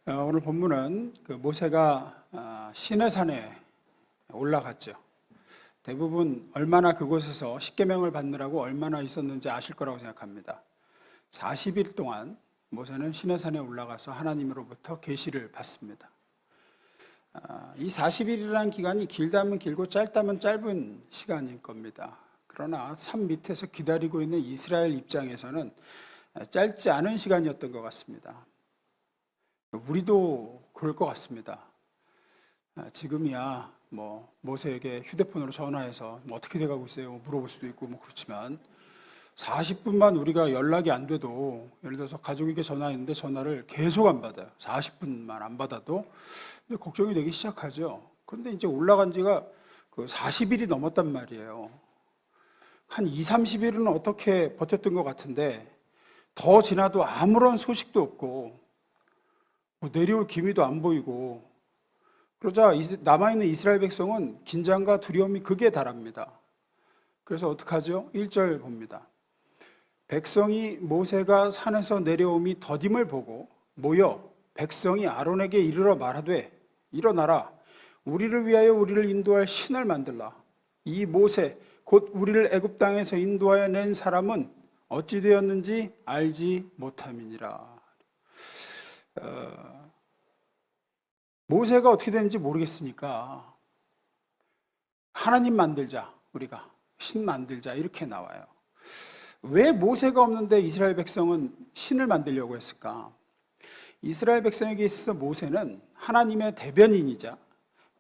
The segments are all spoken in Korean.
오늘 본문은 모세가 시내산에 올라갔죠. 대부분 얼마나 그곳에서 십계명을 받느라고 얼마나 있었는지 아실 거라고 생각합니다. 40일 동안 모세는 시내산에 올라가서 하나님으로부터 계시를 받습니다. 이 40일이라는 기간이 길다면 길고 짧다면 짧은 시간일 겁니다. 그러나 산 밑에서 기다리고 있는 이스라엘 입장에서는 짧지 않은 시간이었던 것 같습니다. 우리도 그럴 것 같습니다. 지금이야 모세에게 휴대폰으로 전화해서 어떻게 돼가고 있어요 물어볼 수도 있고 그렇지만 40분만 우리가 연락이 안 돼도, 예를 들어서 가족에게 전화했는데 전화를 계속 안 받아요. 40분만 안 받아도 걱정이 되기 시작하죠. 그런데 이제 올라간 지가 40일이 넘었단 말이에요. 한 2, 30일은 어떻게 버텼던 것 같은데 더 지나도 아무런 소식도 없고 내려올 기미도 안 보이고, 그러자 남아있는 이스라엘 백성은 긴장과 두려움이 극에 달합니다. 그래서 어떡하죠? 1절 봅니다. 백성이 모세가 산에서 내려옴이 더딤을 보고 모여 백성이 아론에게 이르러 말하되, 일어나라, 우리를 위하여 우리를 인도할 신을 만들라. 이 모세 곧 우리를 애굽 땅에서 인도하여 낸 사람은 어찌 되었는지 알지 못함이니라. 모세가 어떻게 되는지 모르겠으니까 하나님 만들자, 우리가 신 만들자, 이렇게 나와요. 왜 모세가 없는데 이스라엘 백성은 신을 만들려고 했을까? 이스라엘 백성에게 있어서 모세는 하나님의 대변인이자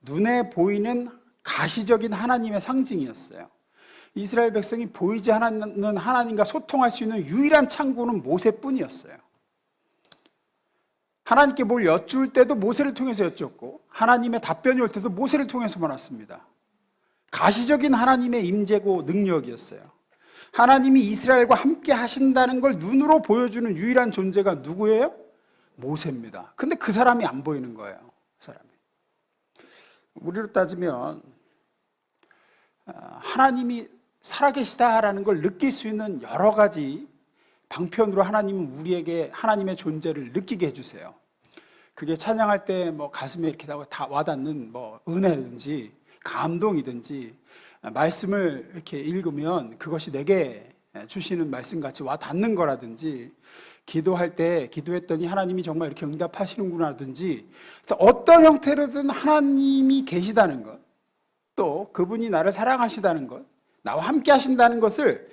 눈에 보이는 가시적인 하나님의 상징이었어요. 이스라엘 백성이 보이지 않는 하나님과 소통할 수 있는 유일한 창구는 모세뿐이었어요. 하나님께 뭘 여쭈을 때도 모세를 통해서 여쭈었고, 하나님의 답변이 올 때도 모세를 통해서만 왔습니다. 가시적인 하나님의 임재고 능력이었어요. 하나님이 이스라엘과 함께 하신다는 걸 눈으로 보여주는 유일한 존재가 누구예요? 모세입니다. 근데 그 사람이 안 보이는 거예요. 그 사람이. 우리로 따지면 하나님이 살아계시다라는 걸 느낄 수 있는 여러 가지 방편으로 하나님은 우리에게 하나님의 존재를 느끼게 해주세요. 그게 찬양할 때 가슴에 이렇게 다 와닿는 은혜든지 감동이든지, 말씀을 이렇게 읽으면 그것이 내게 주시는 말씀같이 와닿는 거라든지, 기도할 때 기도했더니 하나님이 정말 이렇게 응답하시는구나든지, 어떤 형태로든 하나님이 계시다는 것, 또 그분이 나를 사랑하시다는 것, 나와 함께 하신다는 것을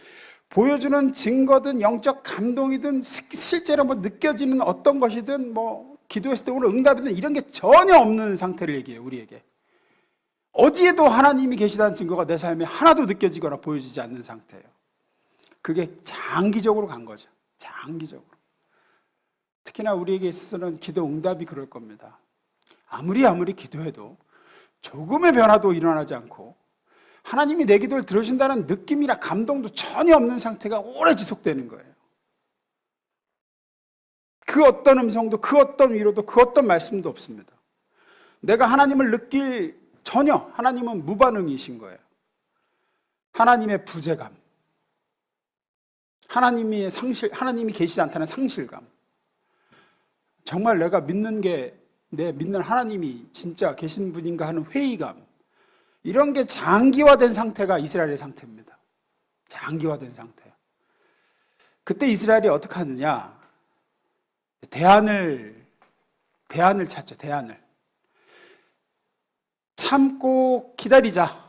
보여주는 증거든 영적 감동이든 실제로 느껴지는 어떤 것이든 기도했을 때 오늘 응답이든 이런 게 전혀 없는 상태를 얘기해요. 우리에게 어디에도 하나님이 계시다는 증거가 내 삶에 하나도 느껴지거나 보여지지 않는 상태예요. 그게 장기적으로 간 거죠. 장기적으로. 특히나 우리에게 있어서는 기도 응답이 그럴 겁니다. 아무리 기도해도 조금의 변화도 일어나지 않고 하나님이 내 기도를 들으신다는 느낌이나 감동도 전혀 없는 상태가 오래 지속되는 거예요. 그 어떤 음성도, 그 어떤 위로도, 그 어떤 말씀도 없습니다. 내가 하나님을 느낄 전혀, 하나님은 무반응이신 거예요. 하나님의 부재감, 하나님이 계시지 않다는 상실감, 정말 내가 믿는 게 내 믿는 하나님이 진짜 계신 분인가 하는 회의감, 이런 게 장기화된 상태가 이스라엘의 상태입니다. 장기화된 상태. 그때 이스라엘이 어떻게 하느냐? 대안을 찾죠. 대안을. 참고 기다리자.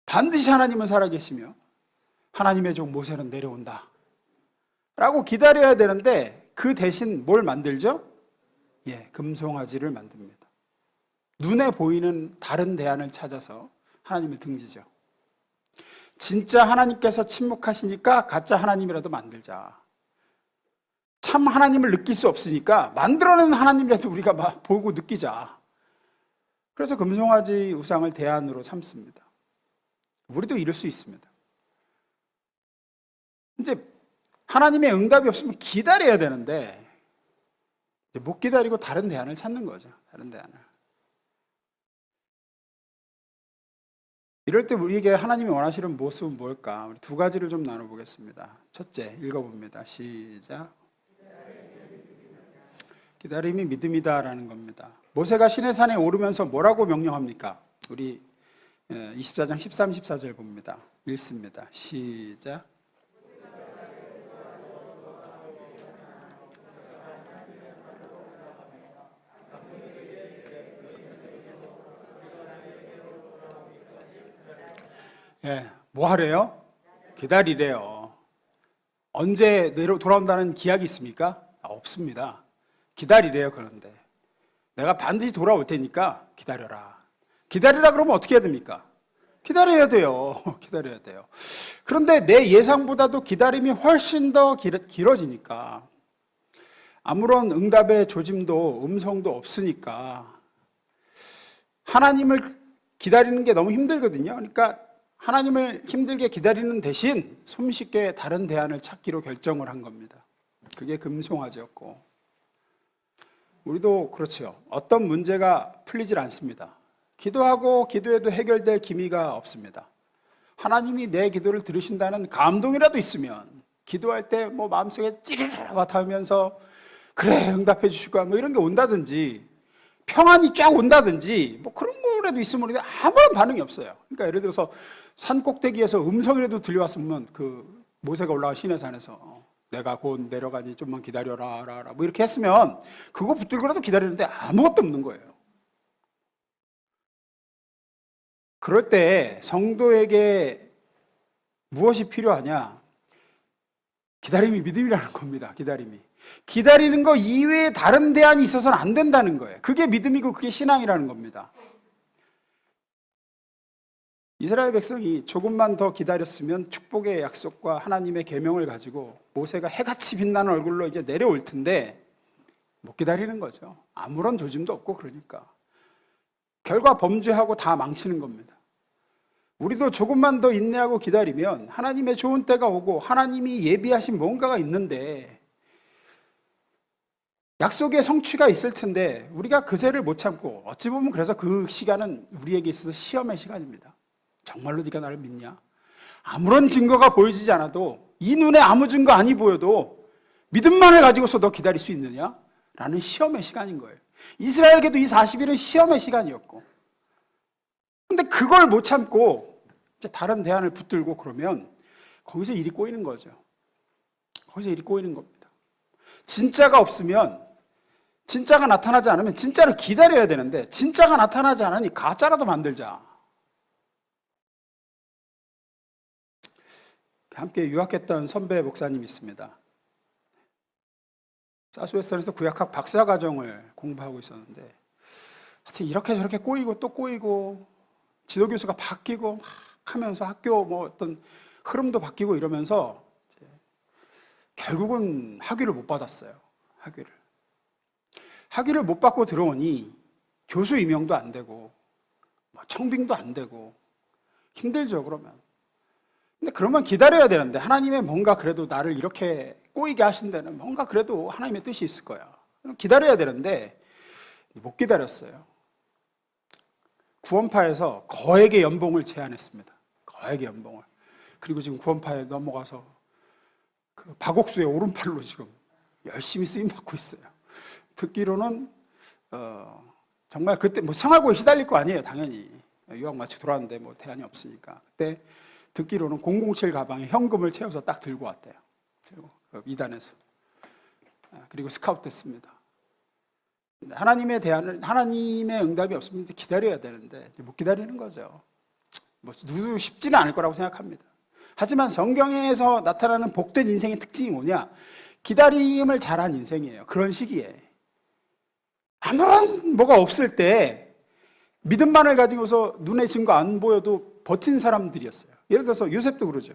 반드시 하나님은 살아계시며 하나님의 종 모세는 내려온다 라고 기다려야 되는데, 그 대신 뭘 만들죠? 금송아지를 만듭니다. 눈에 보이는 다른 대안을 찾아서 하나님을 등지죠. 진짜 하나님께서 침묵하시니까 가짜 하나님이라도 만들자. 참 하나님을 느낄 수 없으니까 만들어낸 하나님이라도 우리가 보고 느끼자. 그래서 금송아지 우상을 대안으로 삼습니다. 우리도 이럴 수 있습니다. 이제 하나님의 응답이 없으면 기다려야 되는데 못 기다리고 다른 대안을 찾는 거죠. 다른 대안을. 이럴 때 우리에게 하나님이 원하시는 모습은 뭘까? 우리 두 가지를 좀 나눠보겠습니다. 첫째, 읽어봅니다. 시작. 기다림이 믿음이다라는 겁니다. 모세가 시내산에 오르면서 뭐라고 명령합니까? 우리 24장 13, 14절 봅니다. 읽습니다. 시작. 뭐 하래요? 기다리래요. 언제 돌아온다는 기약이 있습니까? 없습니다. 기다리래요. 그런데 내가 반드시 돌아올 테니까 기다려라. 기다리라 그러면 어떻게 해야 됩니까? 기다려야 돼요. 기다려야 돼요. 그런데 내 예상보다도 기다림이 훨씬 더 길어지니까 아무런 응답의 조짐도 음성도 없으니까 하나님을 기다리는 게 너무 힘들거든요. 그러니까 하나님을 힘들게 기다리는 대신 손쉽게 다른 대안을 찾기로 결정을 한 겁니다. 그게 금송아지였고, 우리도 그렇죠. 어떤 문제가 풀리질 않습니다. 기도하고 기도해도 해결될 기미가 없습니다. 하나님이 내 기도를 들으신다는 감동이라도 있으면 기도할 때 뭐 마음속에 찌르르 닿으면서 그래 응답해 주실 거야 뭐 이런 게 온다든지 평안이 쫙 온다든지 뭐 그런 거라도 있으면 아무런 반응이 없어요. 그러니까 예를 들어서 산 꼭대기에서 음성이라도 들려왔으면 그 모세가 올라간 시내산에서 내가 곧 내려가니 좀만 기다려라 뭐 이렇게 했으면 그거 붙들고라도 기다리는데 아무것도 없는 거예요. 그럴 때 성도에게 무엇이 필요하냐? 기다림이 믿음이라는 겁니다. 기다리는 거 이외에 다른 대안이 있어서는 안 된다는 거예요. 그게 믿음이고 그게 신앙이라는 겁니다. 이스라엘 백성이 조금만 더 기다렸으면 축복의 약속과 하나님의 계명을 가지고 모세가 해같이 빛나는 얼굴로 이제 내려올 텐데 못 기다리는 거죠. 아무런 조짐도 없고 그러니까. 결과 범죄하고 다 망치는 겁니다. 우리도 조금만 더 인내하고 기다리면 하나님의 좋은 때가 오고 하나님이 예비하신 뭔가가 있는데 약속의 성취가 있을 텐데 우리가 그새를 못 참고 어찌 보면 그래서 그 시간은 우리에게 있어서 시험의 시간입니다. 정말로 네가 나를 믿냐? 아무런 증거가 보여지지 않아도 이 눈에 아무 증거 아니 보여도 믿음만을 가지고서 너 기다릴 수 있느냐? 라는 시험의 시간인 거예요. 이스라엘에게도 이 40일은 시험의 시간이었고 근데 그걸 못 참고 이제 다른 대안을 붙들고 그러면 거기서 일이 꼬이는 거죠. 거기서 일이 꼬이는 겁니다. 진짜가 없으면 진짜가 나타나지 않으면 진짜를 기다려야 되는데 진짜가 나타나지 않으니 가짜라도 만들자. 함께 유학했던 선배 목사님이 있습니다. 사우스웨스턴에서 구약학 박사과정을 공부하고 있었는데 하여튼 이렇게 저렇게 꼬이고 또 꼬이고 지도교수가 바뀌고 막 하면서 학교 뭐 어떤 흐름도 바뀌고 이러면서 결국은 학위를 못 받았어요. 학위를 못 받고 들어오니 교수 임용도 안 되고 청빙도 안 되고 힘들죠. 근데 그러면 기다려야 되는데 하나님의 뭔가 그래도 나를 이렇게 꼬이게 하신 데는 뭔가 그래도 하나님의 뜻이 있을 거야. 기다려야 되는데 못 기다렸어요. 구원파에서 거액의 연봉을 제안했습니다. 거액의 연봉을. 그리고 지금 구원파에 넘어가서 그 박옥수의 오른팔로 지금 열심히 쓰임 받고 있어요. 듣기로는 정말 그때 뭐 생활고에 시달릴 거 아니에요. 당연히 유학 마치고 돌아왔는데 뭐 대안이 없으니까. 그때 듣기로는 007 가방에 현금을 채워서 딱 들고 왔대요. 그리고 이단에서. 그리고 스카우트 됐습니다. 하나님의 대안을, 하나님의 응답이 없으면 기다려야 되는데 못 기다리는 거죠. 뭐 누구 쉽지는 않을 거라고 생각합니다. 하지만 성경에서 나타나는 복된 인생의 특징이 뭐냐? 기다림을 잘한 인생이에요. 그런 시기에 아무런 뭐가 없을 때 믿음만을 가지고서 눈에 증거 안 보여도 버틴 사람들이었어요. 예를 들어서 요셉도 그러죠.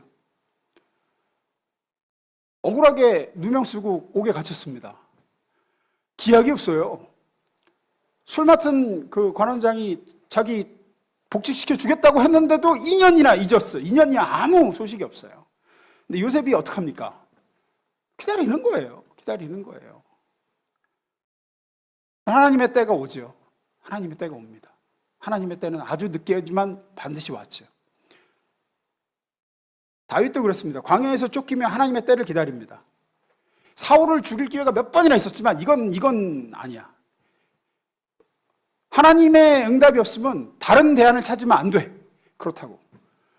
억울하게 누명 쓰고 옥에 갇혔습니다. 기약이 없어요. 술 맡은 그 관원장이 자기 복직시켜 주겠다고 했는데도 2년이나 잊었어요. 2년이나 아무 소식이 없어요. 근데 요셉이 어떡합니까? 기다리는 거예요. 하나님의 때가 오죠. 하나님의 때가 옵니다. 하나님의 때는 아주 늦게 오지만 반드시 왔죠. 다윗도 그렇습니다. 광야에서 쫓기며 하나님의 때를 기다립니다. 사울을 죽일 기회가 몇 번이나 있었지만 이건 아니야. 하나님의 응답이 없으면 다른 대안을 찾으면 안 돼. 그렇다고.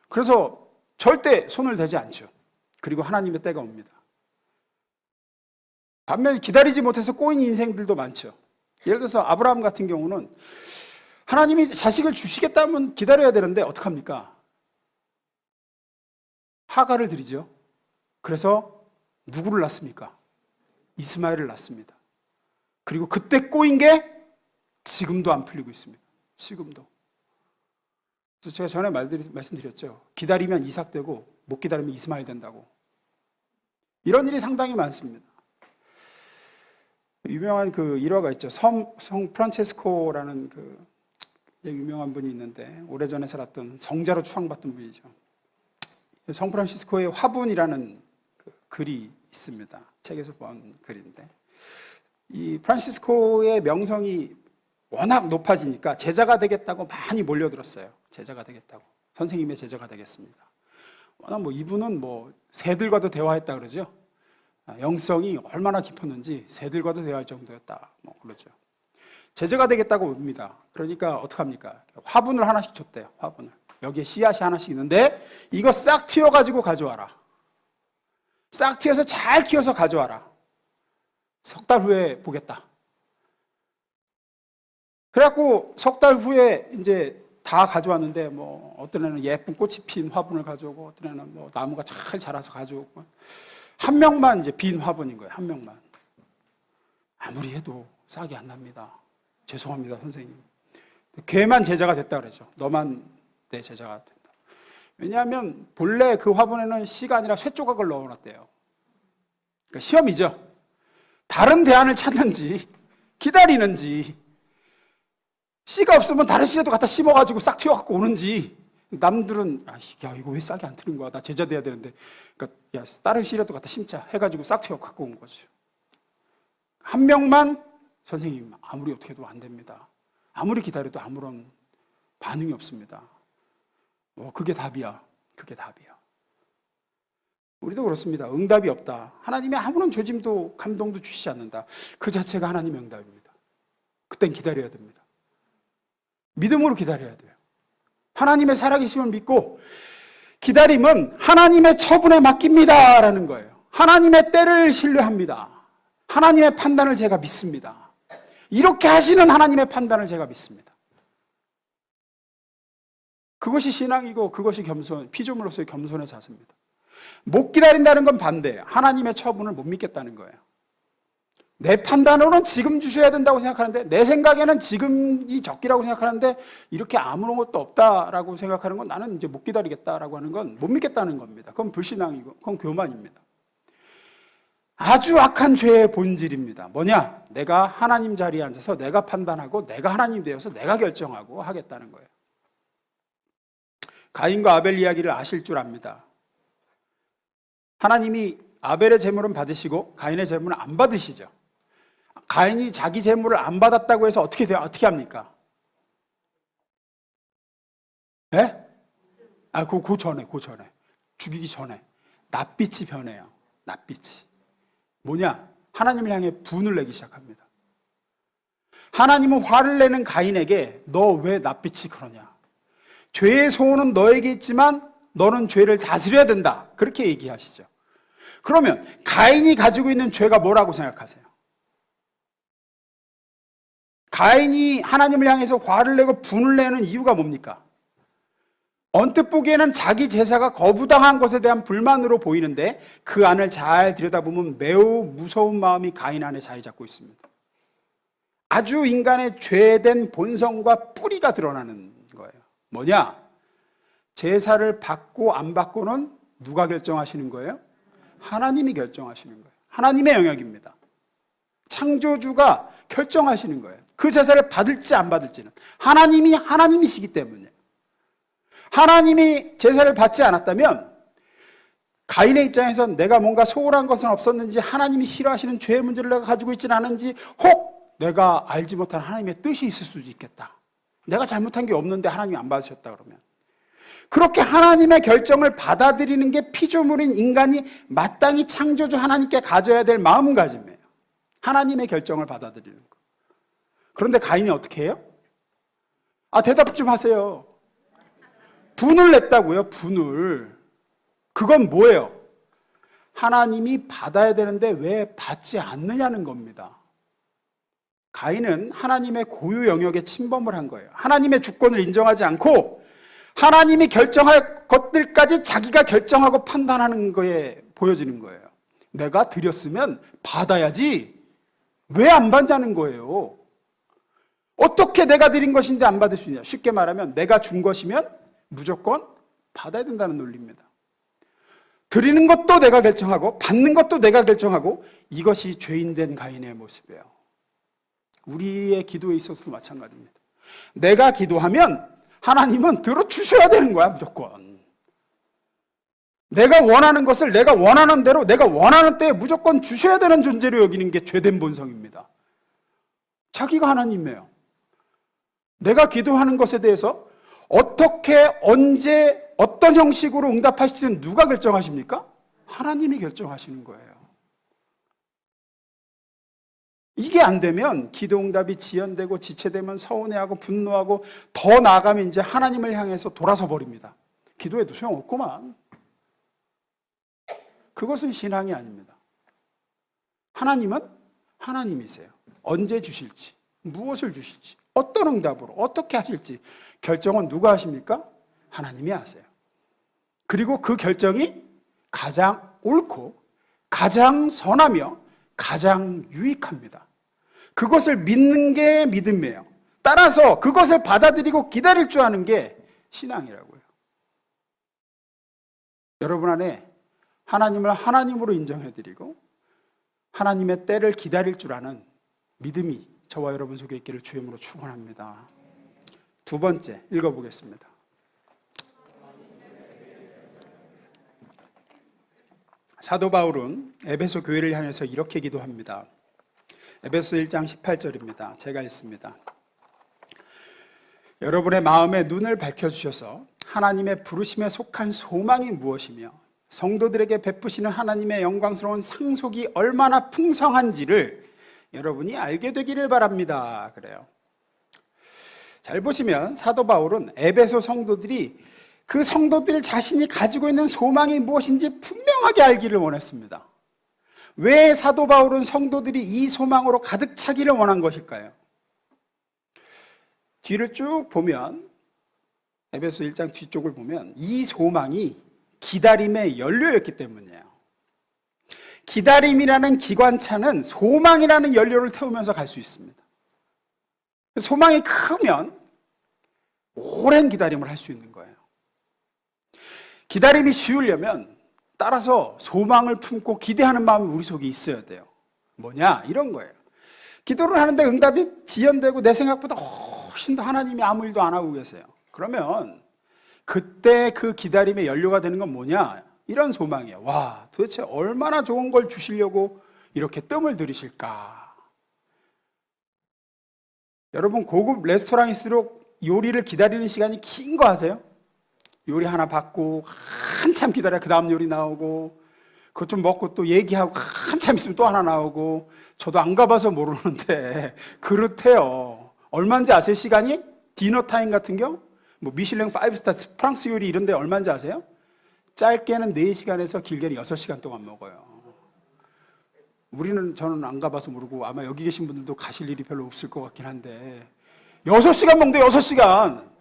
그래서 절대 손을 대지 않죠. 그리고 하나님의 때가 옵니다. 반면 기다리지 못해서 꼬인 인생들도 많죠. 예를 들어서 아브라함 같은 경우는 하나님이 자식을 주시겠다면 기다려야 되는데 어떡합니까? 하가를 드리죠. 그래서 누구를 낳습니까? 이스마엘을 낳습니다. 그리고 그때 꼬인 게 지금도 안 풀리고 있습니다. 지금도. 그래서 제가 전에 말씀드렸죠. 기다리면 이삭 되고 못 기다리면 이스마엘 된다고. 이런 일이 상당히 많습니다. 유명한 그 일화가 있죠. 성 프란체스코라는 그 유명한 분이 있는데 오래전에 살았던 성자로 추앙받던 분이죠. 성 프란시스코의 화분이라는 그 글이 있습니다. 책에서 본 글인데 이 프란시스코의 명성이 워낙 높아지니까 제자가 되겠다고 많이 몰려들었어요. 제자가 되겠다고. 선생님의 제자가 되겠습니다. 워낙 뭐 이분은 뭐 새들과도 대화했다 그러죠. 영성이 얼마나 깊었는지 새들과도 대화할 정도였다. 뭐 그러죠. 제자가 되겠다고 옵니다. 그러니까 어떡합니까? 화분을 하나씩 줬대요. 화분을. 여기에 씨앗이 하나씩 있는데 이거 싹 틔워가지고 가져와라. 싹 틔워서 잘 키워서 가져와라. 석 달 후에 보겠다. 그래갖고 석 달 후에 이제 다 가져왔는데 뭐 어떤 애는 예쁜 꽃이 핀 화분을 가져오고 어떤 애는 뭐 나무가 잘 자라서 가져오고 한 명만 이제 빈 화분인 거예요. 한 명만. 아무리 해도 싹이 안 납니다. 죄송합니다, 선생님. 걔만 제자가 됐다 그러죠. 너만 내 제자가 된다. 왜냐하면 본래 그 화분에는 씨가 아니라 쇠 조각을 넣어놨대요. 그러니까 시험이죠. 다른 대안을 찾는지 기다리는지 씨가 없으면 다른 씨라도 갖다 심어가지고 싹 튀어갖고 오는지 남들은 야 이거 왜 싹이 안 트는 거야? 나 제자 돼야 되는데 그러니까 야 다른 씨라도 갖다 심자 해가지고 싹 튀어갖고 온 거죠. 한 명만 선생님 아무리 어떻게 해도 안 됩니다. 아무리 기다려도 아무런 반응이 없습니다. 그게 답이야. 그게 답이야. 우리도 그렇습니다. 응답이 없다. 하나님의 아무런 조짐도 감동도 주시지 않는다. 그 자체가 하나님의 응답입니다. 그땐 기다려야 됩니다. 믿음으로 기다려야 돼요. 하나님의 살아계심을 믿고 기다림은 하나님의 처분에 맡깁니다 라는 거예요. 하나님의 때를 신뢰합니다. 하나님의 판단을 제가 믿습니다. 이렇게 하시는 하나님의 판단을 제가 믿습니다. 그것이 신앙이고 그것이 피조물로서의 겸손의 자세입니다. 못 기다린다는 건 반대예요. 하나님의 처분을 못 믿겠다는 거예요. 내 판단으로는 지금 주셔야 된다고 생각하는데 내 생각에는 지금이 적기라고 생각하는데 이렇게 아무런 것도 없다라고 생각하는 건 나는 이제 못 기다리겠다라고 하는 건 못 믿겠다는 겁니다. 그건 불신앙이고 그건 교만입니다. 아주 악한 죄의 본질입니다. 뭐냐? 내가 하나님 자리에 앉아서 내가 판단하고 내가 하나님 되어서 내가 결정하고 하겠다는 거예요. 가인과 아벨 이야기를 아실 줄 압니다. 하나님이 아벨의 제물은 받으시고 가인의 제물은 안 받으시죠. 가인이 자기 제물을 안 받았다고 해서 어떻게 합니까? 예? 그 전에 죽이기 전에 낯빛이 변해요. 낯빛이 뭐냐? 하나님을 향해 분을 내기 시작합니다. 하나님은 화를 내는 가인에게 너 왜 낯빛이 그러냐? 죄의 소원은 너에게 있지만 너는 죄를 다스려야 된다. 그렇게 얘기하시죠. 그러면 가인이 가지고 있는 죄가 뭐라고 생각하세요? 가인이 하나님을 향해서 화를 내고 분을 내는 이유가 뭡니까? 언뜻 보기에는 자기 제사가 거부당한 것에 대한 불만으로 보이는데 그 안을 잘 들여다보면 매우 무서운 마음이 가인 안에 자리 잡고 있습니다. 아주 인간의 죄된 본성과 뿌리가 드러나는 거예요. 뭐냐? 제사를 받고 안 받고는 누가 결정하시는 거예요? 하나님이 결정하시는 거예요. 하나님의 영역입니다. 창조주가 결정하시는 거예요. 그 제사를 받을지 안 받을지는 하나님이시기 때문에. 하나님이 제사를 받지 않았다면 가인의 입장에선 내가 뭔가 소홀한 것은 없었는지 하나님이 싫어하시는 죄의 문제를 내가 가지고 있지는 않은지 혹 내가 알지 못한 하나님의 뜻이 있을 수도 있겠다. 내가 잘못한 게 없는데 하나님이 안 받으셨다 그러면 그렇게 하나님의 결정을 받아들이는 게 피조물인 인간이 마땅히 창조주 하나님께 가져야 될 마음가짐이에요. 하나님의 결정을 받아들이는 거. 그런데 가인이 어떻게 해요? 대답 좀 하세요. 분을 냈다고요, 분을. 그건 뭐예요? 하나님이 받아야 되는데 왜 받지 않느냐는 겁니다. 가인은 하나님의 고유 영역에 침범을 한 거예요. 하나님의 주권을 인정하지 않고 하나님이 결정할 것들까지 자기가 결정하고 판단하는 거에 보여지는 거예요. 내가 드렸으면 받아야지 왜 안 받냐는 거예요. 어떻게 내가 드린 것인데 안 받을 수 있냐. 쉽게 말하면 내가 준 것이면 무조건 받아야 된다는 논리입니다. 드리는 것도 내가 결정하고 받는 것도 내가 결정하고, 이것이 죄인된 가인의 모습이에요. 우리의 기도에 있어서도 마찬가지입니다. 내가 기도하면 하나님은 들어주셔야 되는 거야, 무조건. 내가 원하는 것을 내가 원하는 대로 내가 원하는 때에 무조건 주셔야 되는 존재로 여기는 게 죄된 본성입니다. 자기가 하나님이에요. 내가 기도하는 것에 대해서 어떻게, 언제, 어떤 형식으로 응답하실지는 누가 결정하십니까? 하나님이 결정하시는 거예요. 이게 안 되면 기도 응답이 지연되고 지체되면 서운해하고 분노하고, 더 나아가면 이제 하나님을 향해서 돌아서 버립니다. 기도해도 소용없구만. 그것은 신앙이 아닙니다. 하나님은 하나님이세요. 언제 주실지, 무엇을 주실지, 어떤 응답으로, 어떻게 하실지 결정은 누가 하십니까? 하나님이 하세요. 그리고 그 결정이 가장 옳고 가장 선하며 가장 유익합니다. 그것을 믿는 게 믿음이에요. 따라서 그것을 받아들이고 기다릴 줄 아는 게 신앙이라고요. 여러분 안에 하나님을 하나님으로 인정해드리고 하나님의 때를 기다릴 줄 아는 믿음이 저와 여러분 속에 있기를 주님으로 축원합니다. 두 번째 읽어보겠습니다. 사도 바울은 에베소 교회를 향해서 이렇게 기도합니다. 에베소 1장 18절입니다. 제가 읽습니다. 여러분의 마음의 눈을 밝혀주셔서 하나님의 부르심에 속한 소망이 무엇이며 성도들에게 베푸시는 하나님의 영광스러운 상속이 얼마나 풍성한지를 여러분이 알게 되기를 바랍니다. 그래요. 잘 보시면 사도 바울은 에베소 성도들이 그 성도들 자신이 가지고 있는 소망이 무엇인지 분명하게 알기를 원했습니다. 왜 사도 바울은 성도들이 이 소망으로 가득 차기를 원한 것일까요? 뒤를 쭉 보면, 에베소 1장 뒤쪽을 보면 이 소망이 기다림의 연료였기 때문이에요. 기다림이라는 기관차는 소망이라는 연료를 태우면서 갈 수 있습니다. 소망이 크면 오랜 기다림을 할 수 있는 거예요. 기다림이 쉬우려면 따라서 소망을 품고 기대하는 마음이 우리 속에 있어야 돼요. 뭐냐? 이런 거예요. 기도를 하는데 응답이 지연되고 내 생각보다 훨씬 더 하나님이 아무 일도 안 하고 계세요. 그러면 그때 그 기다림의 연료가 되는 건 뭐냐? 이런 소망이에요. 와, 도대체 얼마나 좋은 걸 주시려고 이렇게 뜸을 들이실까? 여러분, 고급 레스토랑일수록 요리를 기다리는 시간이 긴 거 아세요? 요리 하나 받고 한참 기다려 그 다음 요리 나오고, 그것 좀 먹고 또 얘기하고 한참 있으면 또 하나 나오고. 저도 안 가봐서 모르는데 그렇대요. 얼마인지 아세요? 시간이? 디너 타임 같은 경우 뭐 미슐랭 5스타 프랑스 요리 이런 데 얼마인지 아세요? 짧게는 4시간에서 길게는 6시간 동안 먹어요. 저는 안 가봐서 모르고 아마 여기 계신 분들도 가실 일이 별로 없을 것 같긴 한데 6시간 먹는데 6시간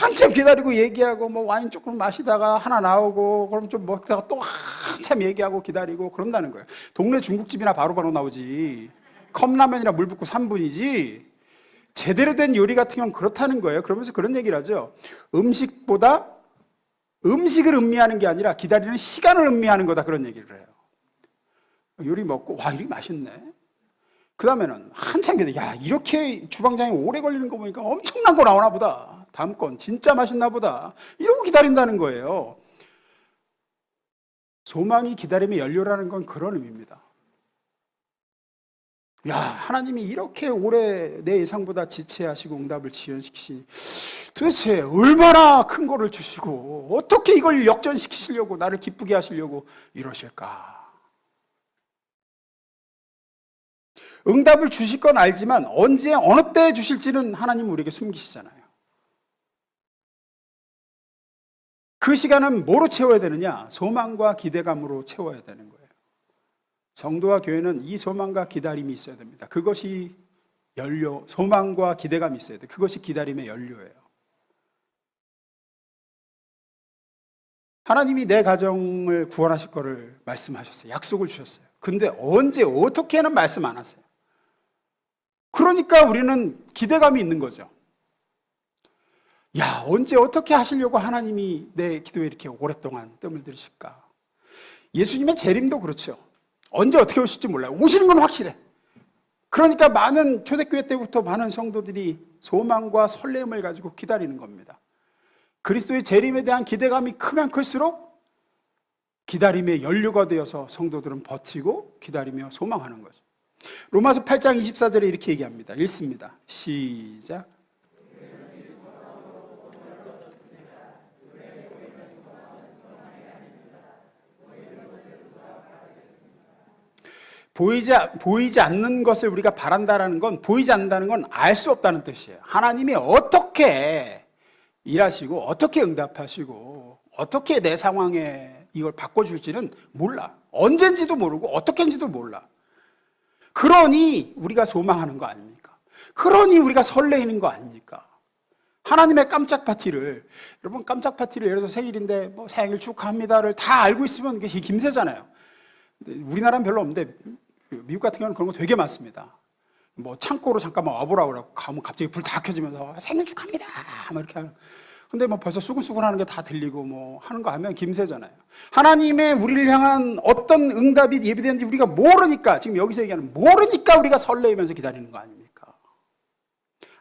한참 기다리고 얘기하고 뭐 와인 조금 마시다가 하나 나오고 그럼 좀 먹다가 또 한참 얘기하고 기다리고 그런다는 거예요. 동네 중국집이나 바로바로 나오지 컵라면이나 물 붓고 3분이지 제대로 된 요리 같은 경우는 그렇다는 거예요. 그러면서 그런 얘기를 하죠. 음식보다 음식을 음미하는 게 아니라 기다리는 시간을 음미하는 거다, 그런 얘기를 해요. 요리 먹고 와 이렇게 맛있네. 그 다음에는 한참 기다려. 야, 이렇게 주방장이 오래 걸리는 거 보니까 엄청난 거 나오나 보다. 다음 건 진짜 맛있나 보다. 이러고 기다린다는 거예요. 소망이 기다림의 연료라는 건 그런 의미입니다. 야, 하나님이 이렇게 오래 내 예상보다 지체하시고 응답을 지연시키시니 도대체 얼마나 큰 거를 주시고 어떻게 이걸 역전시키시려고 나를 기쁘게 하시려고 이러실까? 응답을 주실 건 알지만 언제 어느 때 주실지는 하나님 우리에게 숨기시잖아요. 그 시간은 뭐로 채워야 되느냐? 소망과 기대감으로 채워야 되는 거예요. 성도와 교회는 이 소망과 기다림이 있어야 됩니다. 그것이 연료, 소망과 기대감이 있어야 돼요. 그것이 기다림의 연료예요. 하나님이 내 가정을 구원하실 거를 말씀하셨어요. 약속을 주셨어요. 근데 언제 어떻게는 말씀 안 하세요. 그러니까 우리는 기대감이 있는 거죠. 야, 언제 어떻게 하시려고 하나님이 내 기도에 이렇게 오랫동안 뜸을 들이실까? 예수님의 재림도 그렇죠. 언제 어떻게 오실지 몰라요. 오시는 건 확실해. 그러니까 많은 초대교회 때부터 많은 성도들이 소망과 설렘을 가지고 기다리는 겁니다. 그리스도의 재림에 대한 기대감이 크면 클수록 기다림의 연료가 되어서 성도들은 버티고 기다리며 소망하는 거죠. 로마서 8장 24절에 이렇게 얘기합니다. 읽습니다. 시작. 보이지 않는 것을 우리가 바란다라는 건, 보이지 않는다는 건 알 수 없다는 뜻이에요. 하나님이 어떻게 일하시고 어떻게 응답하시고 어떻게 내 상황에 이걸 바꿔줄지는 몰라. 언젠지도 모르고 어떻게인지도 몰라. 그러니 우리가 소망하는 거 아닙니까? 그러니 우리가 설레이는 거 아닙니까? 하나님의 깜짝 파티를, 여러분 깜짝 파티를 예를 들어서 생일인데 뭐 생일 축하합니다를 다 알고 있으면 그게 김새잖아요. 우리나라는 별로 없는데 미국 같은 경우는 그런 거 되게 많습니다. 뭐 창고로 잠깐만 와보라고 그러고 가면 갑자기 불 다 켜지면서 생일 축하합니다 막 이렇게 하는. 근데 뭐 벌써 수근수근 하는 게 다 들리고 뭐 하는 거 하면 김새잖아요. 하나님의 우리를 향한 어떤 응답이 예비되는지 우리가 모르니까, 지금 여기서 얘기하는 모르니까 우리가 설레이면서 기다리는 거 아닙니까?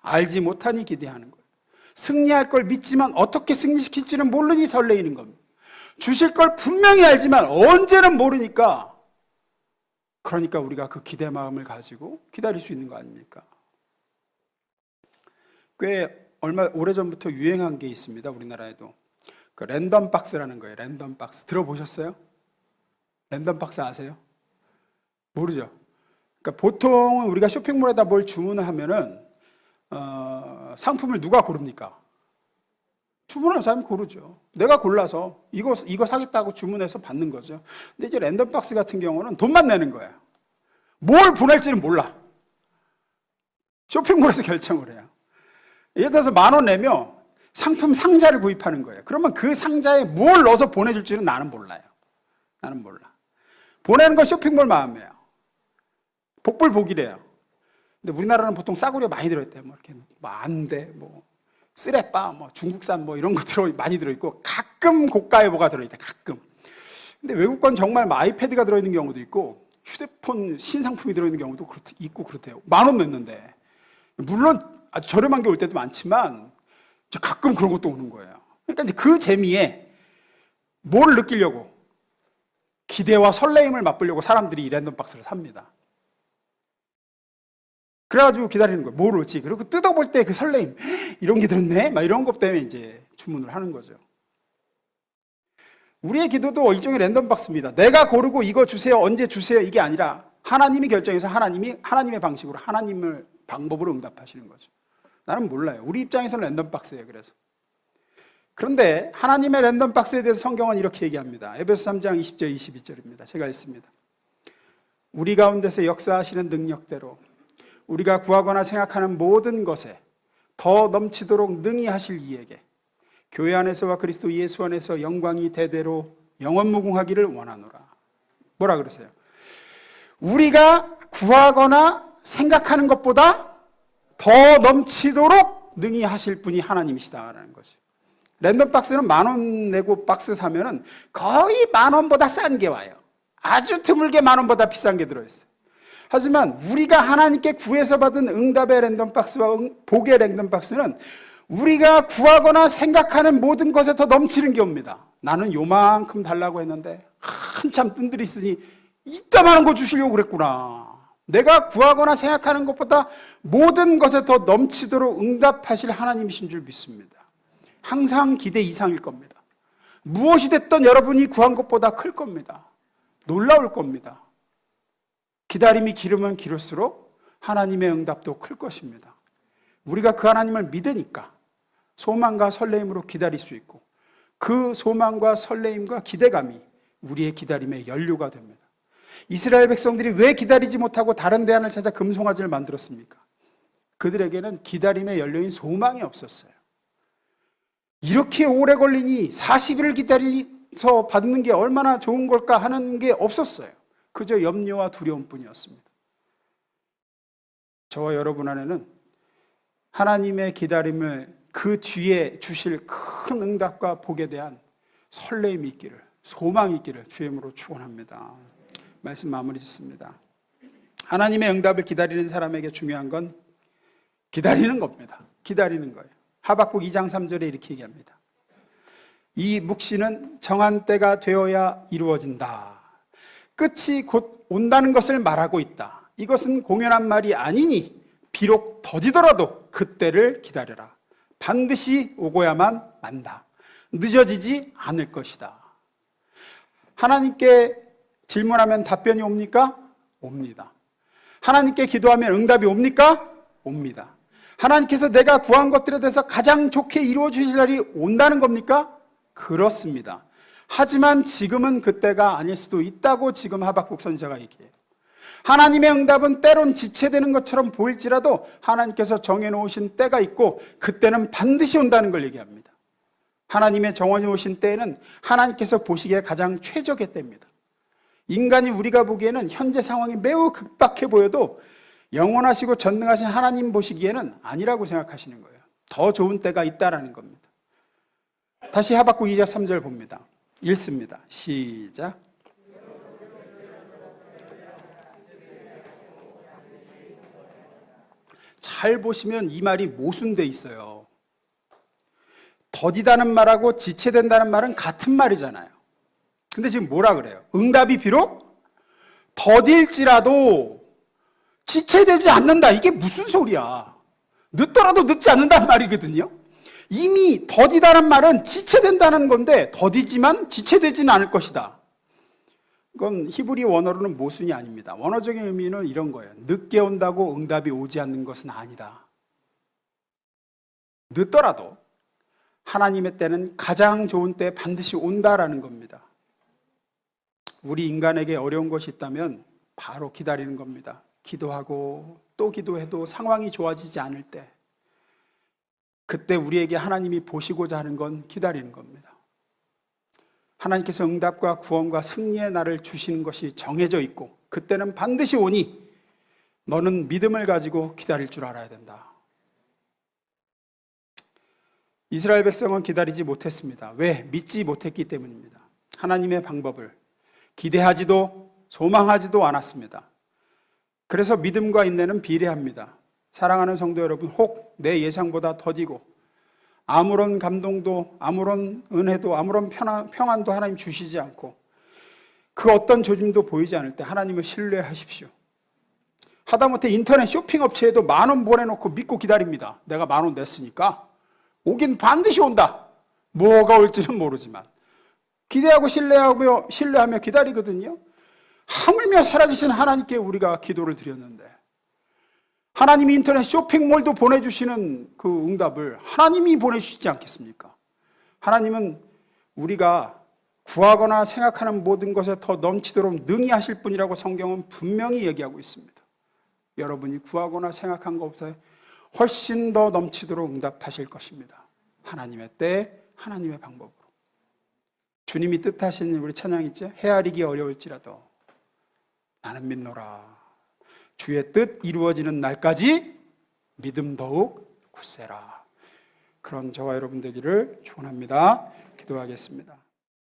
알지 못하니 기대하는 거예요. 승리할 걸 믿지만 어떻게 승리시킬지는 모르니 설레이는 겁니다. 주실 걸 분명히 알지만 언제는 모르니까, 그러니까 우리가 그 기대 마음을 가지고 기다릴 수 있는 거 아닙니까? 꽤 오래전부터 유행한 게 있습니다. 우리나라에도. 그 랜덤 박스라는 거예요. 랜덤 박스. 들어보셨어요? 랜덤 박스 아세요? 모르죠? 그러니까 보통 우리가 쇼핑몰에다 뭘 주문을 하면은 상품을 누가 고릅니까? 주문하는 사람이 고르죠. 내가 골라서 이거 사겠다고 주문해서 받는 거죠. 근데 이제 랜덤 박스 같은 경우는 돈만 내는 거예요. 뭘 보낼지는 몰라. 쇼핑몰에서 결정을 해요. 예를 들어서 10,000원 내면 상품 상자를 구입하는 거예요. 그러면 그 상자에 뭘 넣어서 보내줄지는 나는 몰라요. 나는 몰라. 보내는 건 쇼핑몰 마음이에요. 복불복이래요. 근데 우리나라는 보통 싸구려 많이 들어있대요. 뭐 이렇게 안대, 뭐 쓰레빠, 뭐 중국산 뭐 이런 거 많이 들어있고, 가끔 고가의 뭐가 들어있대. 가끔. 근데 외국 건 정말 뭐 아이패드가 들어있는 경우도 있고, 휴대폰 신상품이 들어있는 경우도 있고 그렇대요. 10,000원 냈는데. 물론 아주 저렴한 게 올 때도 많지만 가끔 그런 것도 오는 거예요. 그러니까 이제 그 재미에 뭘 느끼려고, 기대와 설레임을 맛보려고 사람들이 이 랜덤 박스를 삽니다. 그래가지고 기다리는 거예요. 뭘 올지. 그리고 뜯어볼 때 그 설레임, 이런 게 들었네? 막 이런 것 때문에 이제 주문을 하는 거죠. 우리의 기도도 일종의 랜덤 박스입니다. 내가 고르고 이거 주세요, 언제 주세요, 이게 아니라 하나님이 결정해서 하나님의 방식으로, 하나님의 방법으로 응답하시는 거죠. 나는 몰라요. 우리 입장에서는 랜덤 박스예요. 그래서. 그런데 하나님의 랜덤 박스에 대해서 성경은 이렇게 얘기합니다. 에베소 3장 20절 22절입니다. 제가 읽습니다. 우리 가운데서 역사하시는 능력대로 우리가 구하거나 생각하는 모든 것에 더 넘치도록 능히 하실 이에게 교회 안에서와 그리스도 예수 안에서 영광이 대대로 영원무궁하기를 원하노라. 뭐라 그러세요? 우리가 구하거나 생각하는 것보다 더 넘치도록 능히 하실 분이 하나님이시다라는 거죠. 랜덤 박스는 10,000원 내고 박스 사면은 거의 10,000원보다 싼 게 와요. 아주 드물게 10,000원보다 비싼 게 들어있어요. 하지만 우리가 하나님께 구해서 받은 응답의 랜덤 박스와 복의 랜덤 박스는 우리가 구하거나 생각하는 모든 것에 더 넘치는 게 옵니다. 나는 요만큼 달라고 했는데 한참 뜬들이 있으니 이따만한 거 주시려고 그랬구나. 내가 구하거나 생각하는 것보다 모든 것에 더 넘치도록 응답하실 하나님이신 줄 믿습니다. 항상 기대 이상일 겁니다. 무엇이 됐든 여러분이 구한 것보다 클 겁니다. 놀라울 겁니다. 기다림이 길으면 길을수록 하나님의 응답도 클 것입니다. 우리가 그 하나님을 믿으니까 소망과 설레임으로 기다릴 수 있고 그 소망과 설레임과 기대감이 우리의 기다림의 연료가 됩니다. 이스라엘 백성들이 왜 기다리지 못하고 다른 대안을 찾아 금송아지를 만들었습니까? 그들에게는 기다림의 연료인 소망이 없었어요. 이렇게 오래 걸리니 40일을 기다려서 받는 게 얼마나 좋은 걸까 하는 게 없었어요. 그저 염려와 두려움뿐이었습니다. 저와 여러분 안에는 하나님의 기다림을 그 뒤에 주실 큰 응답과 복에 대한 설레임이 있기를, 소망이 있기를 주의 이름으로 축원합니다. 말씀 마무리 짓습니다. 하나님의 응답을 기다리는 사람에게 중요한 건 기다리는 겁니다. 기다리는 거예요. 하박국 2장 3절에 이렇게 얘기합니다. 이 묵시는 정한 때가 되어야 이루어진다. 끝이 곧 온다는 것을 말하고 있다. 이것은 공연한 말이 아니니 비록 더디더라도 그때를 기다려라. 반드시 오고야만 만다. 늦어지지 않을 것이다. 하나님께 질문하면 답변이 옵니까? 옵니다. 하나님께 기도하면 응답이 옵니까? 옵니다. 하나님께서 내가 구한 것들에 대해서 가장 좋게 이루어 주실 날이 온다는 겁니까? 그렇습니다. 하지만 지금은 그때가 아닐 수도 있다고 지금 하박국 선지자가 얘기해요. 하나님의 응답은 때론 지체되는 것처럼 보일지라도 하나님께서 정해놓으신 때가 있고 그때는 반드시 온다는 걸 얘기합니다. 하나님의 정원이 오신 때에는 하나님께서 보시기에 가장 최적의 때입니다. 인간이 우리가 보기에는 현재 상황이 매우 급박해 보여도 영원하시고 전능하신 하나님 보시기에는 아니라고 생각하시는 거예요. 더 좋은 때가 있다라는 겁니다. 다시 하박국 2장 3절 봅니다. 읽습니다. 시작. 잘 보시면 이 말이 모순돼 있어요. 더디다는 말하고 지체된다는 말은 같은 말이잖아요. 근데 지금 뭐라 그래요? 응답이 비록 더딜지라도 지체되지 않는다. 이게 무슨 소리야? 늦더라도 늦지 않는다는 말이거든요. 이미 더디다는 말은 지체된다는 건데 더디지만 지체되지는 않을 것이다. 이건 히브리 원어로는 모순이 아닙니다. 원어적인 의미는 이런 거예요. 늦게 온다고 응답이 오지 않는 것은 아니다. 늦더라도 하나님의 때는 가장 좋은 때 반드시 온다라는 겁니다. 우리 인간에게 어려운 것이 있다면 바로 기다리는 겁니다. 기도하고 또 기도해도 상황이 좋아지지 않을 때 그때 우리에게 하나님이 보시고자 하는 건 기다리는 겁니다. 하나님께서 응답과 구원과 승리의 날을 주시는 것이 정해져 있고 그때는 반드시 오니 너는 믿음을 가지고 기다릴 줄 알아야 된다. 이스라엘 백성은 기다리지 못했습니다. 왜? 믿지 못했기 때문입니다. 하나님의 방법을 기대하지도 소망하지도 않았습니다. 그래서 믿음과 인내는 비례합니다. 사랑하는 성도 여러분, 혹 내 예상보다 더디고 아무런 감동도 아무런 은혜도 아무런 평안도 하나님 주시지 않고 그 어떤 조짐도 보이지 않을 때 하나님을 신뢰하십시오. 하다못해 인터넷 쇼핑업체에도 10,000원 보내놓고 믿고 기다립니다. 내가 10,000원 냈으니까 오긴 반드시 온다. 뭐가 올지는 모르지만 기대하고 신뢰하며 기다리거든요. 하물며 살아계신 하나님께 우리가 기도를 드렸는데 하나님이 인터넷 쇼핑몰도 보내주시는 그 응답을 하나님이 보내주시지 않겠습니까? 하나님은 우리가 구하거나 생각하는 모든 것에 더 넘치도록 능히 하실 분이라고 성경은 분명히 얘기하고 있습니다. 여러분이 구하거나 생각한 것보다 훨씬 더 넘치도록 응답하실 것입니다. 하나님의 때, 하나님의 방법으로. 주님이 뜻하신 우리 찬양 있죠? 헤아리기 어려울지라도 나는 믿노라. 주의 뜻 이루어지는 날까지 믿음 더욱 굳세라. 그런 저와 여러분 되기를 축원합니다. 기도하겠습니다.